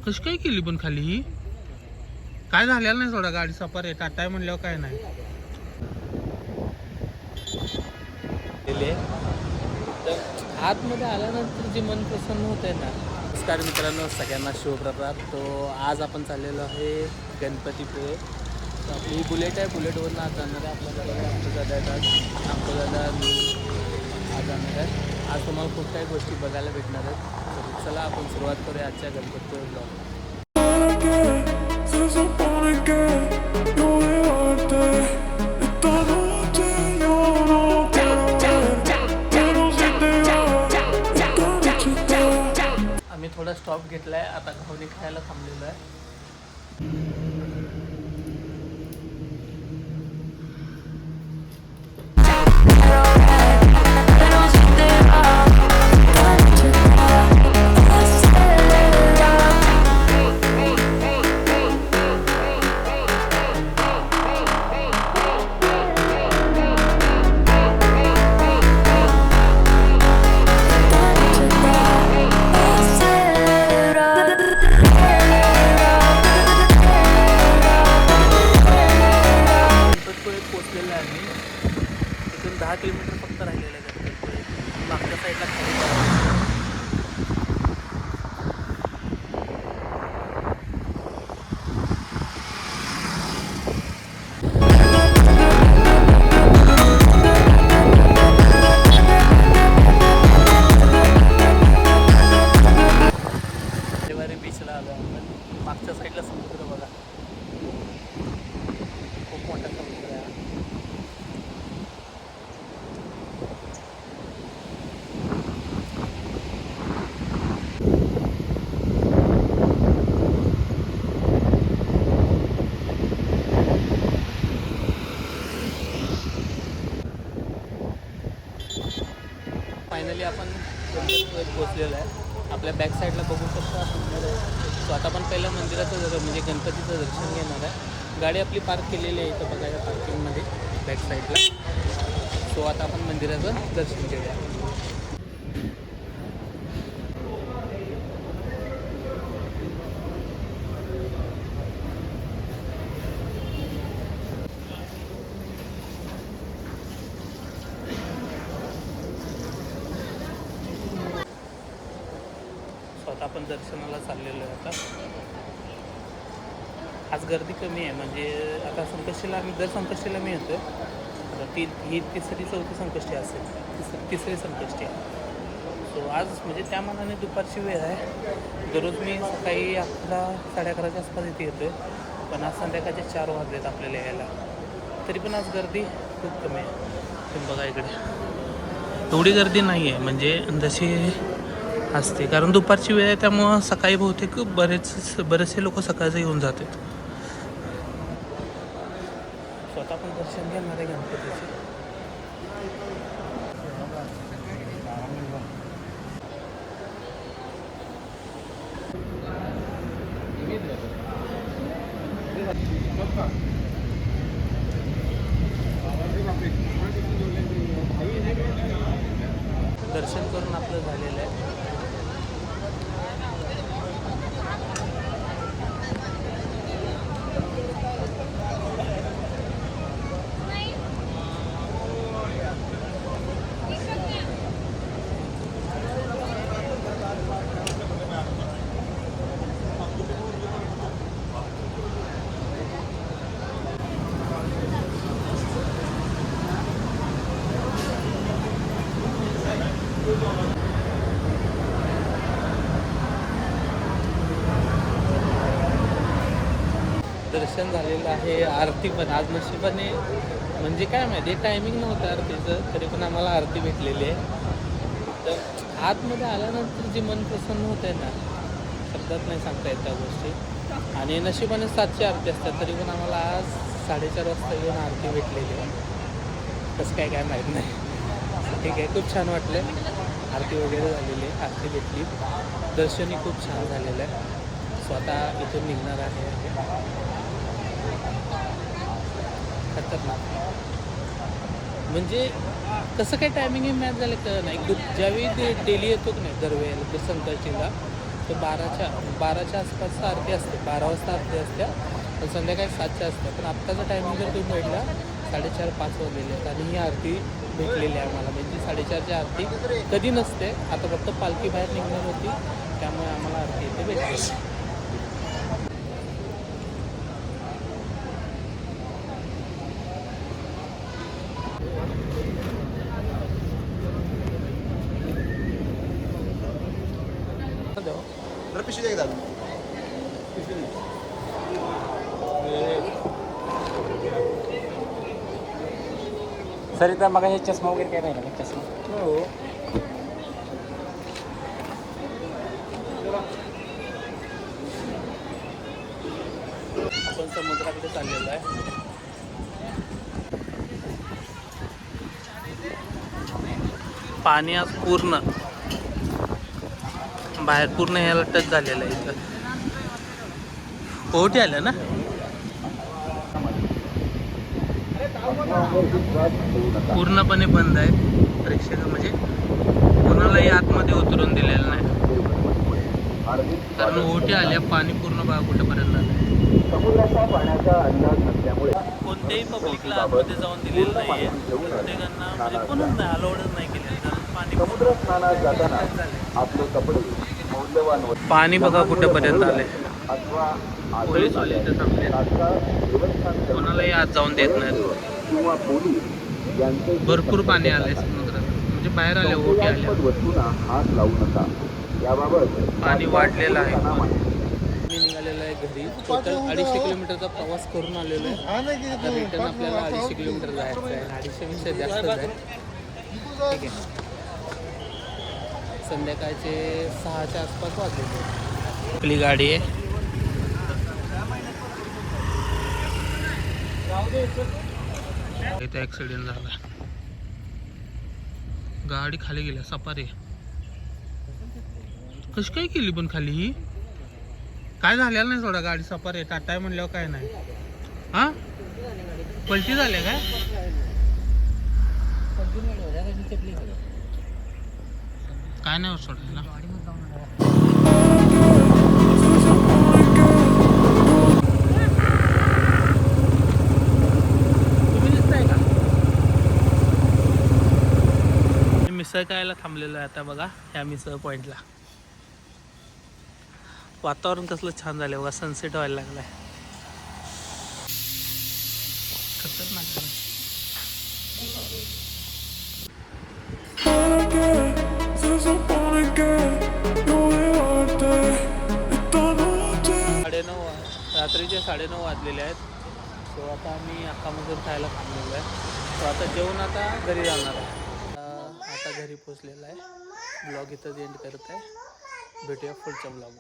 कशी काय केली पण खाली ही काय झालेलं नाही थोडा गाडी सफर आहे टाटा आहे म्हणल्यावर काय नाही आतमध्ये आल्यानंतर जे मन प्रसन्न होत आहे ना. नमस्कार मित्रांनो सगळ्यांना शिवप्रभात. तो आज आपण चाललेलो आहे गणपतीपुळे. तो आपली बुलेट आहे बुलेटवरून आज जाणार आहे आपल्याकडे आमचं दादा येतात आमचं दादा मी आज जाणार आहे. आज तुम्हाला खूप काही गोष्टी बघायला भेटणार आहेत. तर चला आपण सुरुवात करूया आजच्या गणपतीपुळे ब्लॉग. आम्ही थोडा स्टॉप घेतलाय आता घावणी खायला थांबलेलो आहे. पोचलेलं आहे आम्ही. इथून 10 किलोमीटर फक्त राहिलेलं आहे गणपतीपुळे. मागच्या साईडला खाली बीचला आलो आपण. मागच्या साईडला समुद्र बघा खूप मोठा समुद्र आहे. फायनली आपण पोचलेलो आहे. आपल्या बॅक साईडला बघू शकतो आपण. सो आता आपण पहिलं मंदिराचं म्हणजे गणपतीचं दर्शन घेणार आहे. गाडी आपली पार्क केलेली आहे इथं बघायला पार्किंगमध्ये बॅक साईडला. सो आता आपण मंदिराचं दर्शन घेऊया. स्वतः आपण दर्शनाला चाललेलो आहे आता. आज गर्दी कमी आहे म्हणजे आता संकष्टीला आम्ही दर संकष्टीला मी येतो. आता ही तिसरी चौथी संकष्टी असेल तिसरी संकष्टी आहे. सो आज म्हणजे त्या मनाने दुपारची वेळ आहे. दररोज मी सकाळी 11 साडे11च्या आसपास इथे येतो आहे. पण आज संध्याकाळचे 4 वाजलेत आपल्याला यायला. तरी पण आज गर्दी खूप कमी आहे. तुम्ही बघा इकडे एवढी गर्दी नाही आहे म्हणजे जशी असते कारण दुपारची वेळ आहे त्यामुळं सकाळी बहुतेक बरेचसे लोक सकाळचं येऊन जातात. स्वतः पण दर्शन घेणार आहे गणपतीचे. दर्शन करून आपलं झालेलं आहे. दर्शन झालेलं आहे. आरती पण आज नशिबाने म्हणजे काय माहिती टायमिंग नव्हतं आरतीचं तरी पण आम्हाला आरती भेटलेली आहे. तर आतमध्ये आल्यानंतर जे मन प्रसन्न होत आहे ना शब्दात नाही सांगता येत त्या गोष्टी. आणि नशिबाने 7ची आरती असतात तरी पण आम्हाला आज 4:30 वाजता येऊन आरती भेटलेली आहे. कसं काय माहीत नाही. ठीक आहे खूप छान वाटलं. आरती वगैरे झालेली आहे. आरती भेटली. दर्शनही खूप छान झालेलं आहे. स्वतः इथून निघणार आहे. खतरनाक म्हणजे कसं काय टायमिंग मॅच झालं कळलं नाही. ज्यावेळी ते डेली येतो की नाही दरवेळेला ते संकष्टीला तर 12च्या आसपास आरती असते, 12 वाजता आरती असते, पण संध्याकाळी 7च्या असते. पण आत्ताचा टायमिंग जर तुम्ही भेटला 4:30-5 वाजलेले आहेत आणि ही आरती भेटलेली आहे आम्हाला. म्हणजे 4:30ची आरती कधी नसते, आता फक्त पालखी बाहेर निघणार होती त्यामुळे आम्हाला आरती इथे भेटली. सर इथं मग हे चष्मा वगैरे काय राहिला का चष्मा? हो. आपण समुद्राकडे चाललेलो आहे. पाणी आज पूर्ण बाहेर पूर्ण ह्याला टच झालेलं आहे. इथं पोहटी आलं ना. पूर्णपणे बंद आहे. प्रेक्षक म्हणजे कोणालाही आतमध्ये उतरून दिलेलं नाही, कारण ओहोटी आल्या. पाणी पूर्ण बघा कुठेपर्यंत आलं. कोणत्याही पब्लिकला आतमध्ये जाऊन दिलेलं नाही आहे. प्रत्येकांना म्हणजे कोणच नाही, अलाउडच नाही केलेलं, कारण पाणी बघा कुठेपर्यंत आले. पोलीसवाले इथं थांबले, कोणालाही आत जाऊन देत नाहीत. भरपूर पाणी आलंय समुद्रात, म्हणजे बाहेर आले ओहोटी आल्या. पाणी वाढलेलं आहे. मी निघालेलं आहे घरी. टोटल 250 किलोमीटरचा प्रवास करून आलेलो आहे. आता रिटर्न आपल्याला 250 किलोमीटर जायचं आहे. 250पेक्षा जास्तच आहे. ठीक आहे. संध्याकाळचे 6च्या आसपास वाजलेले. आपली गाडी आहे. इथे ॲक्सिडेंट झाला, गाडी खाली गेल्या. सफारी कशी काय केली पण खाली? ही काय झालेलं नाही सोडा, गाडी सफारी आहे. टाटा आहे म्हणल्यावर काय नाही. हां पलटी झाले काय? काय नाही सोडायला. मिसळ खायला थांबलेलो आहे आता बघा ह्या मिसळ पॉईंटला. वातावरण कसलं छान झालं बघा, सनसेट व्हायला लागलाय. खतरनाक. रात्रीचे 9:30 वाजलेले आहेत. सो आता आम्ही अख्खामधून खायला थांबलेलो आहे. सो आता जेवण आता घरी जाणार आहे. आता घरी पोचलेला आहे. ब्लॉग इथं एंड करत आहे. भेटूया पुढच्या ब्लॉग.